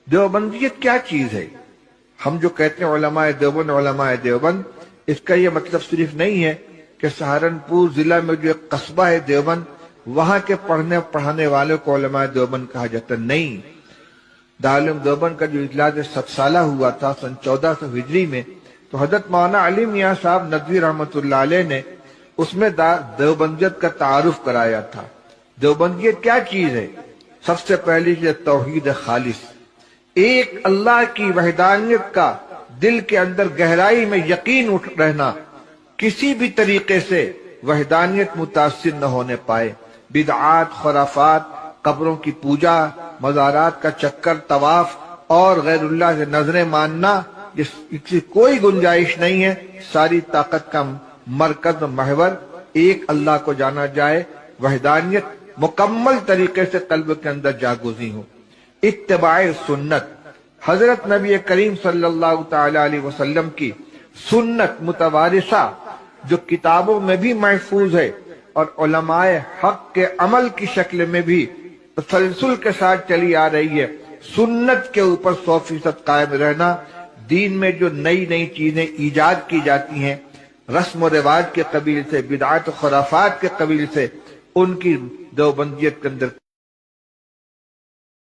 دیوبندیت کیا چیز ہے؟ ہم جو کہتے ہیں علماء دیوبند علماء دیوبند، اس کا یہ مطلب صرف نہیں ہے کہ سہارنپور ضلع میں جو ایک قصبہ ہے دیوبند، وہاں کے پڑھانے والوں کو علماء دیوبند کہا جاتا نہیں۔ دارالعلوم دیوبند کا جو اجلاس 7 سالہ ہوا تھا سن 1400 ہجری میں، تو حضرت مولانا علی میاں صاحب ندوی رحمۃ اللہ علیہ نے اس میں دیوبندیت کا تعارف کرایا تھا۔ دیوبندیت کیا چیز ہے؟ سب سے پہلی چیز توحید خالص، ایک اللہ کی وحدانیت کا دل کے اندر گہرائی میں یقین اٹھ رہنا، کسی بھی طریقے سے وحدانیت متاثر نہ ہونے پائے۔ بدعات، خرافات، قبروں کی پوجا، مزارات کا چکر، طواف اور غیر اللہ سے نظریں ماننا، جس کی کوئی گنجائش نہیں ہے۔ ساری طاقت کا مرکز و محور ایک اللہ کو جانا جائے، وحدانیت مکمل طریقے سے قلب کے اندر جاگوزی ہو۔ اتباع سنت، حضرت نبی کریم صلی اللہ تعالی علیہ وسلم کی سنت متوارثہ جو کتابوں میں بھی محفوظ ہے اور علماء حق کے عمل کی شکل میں بھی تسلسل کے ساتھ چلی آ رہی ہے، سنت کے اوپر 100% قائم رہنا۔ دین میں جو نئی نئی چیزیں ایجاد کی جاتی ہیں رسم و رواج کے قبیل سے، بدعات و خرافات کے قبیل سے، ان کی دیوبندیت کے اندر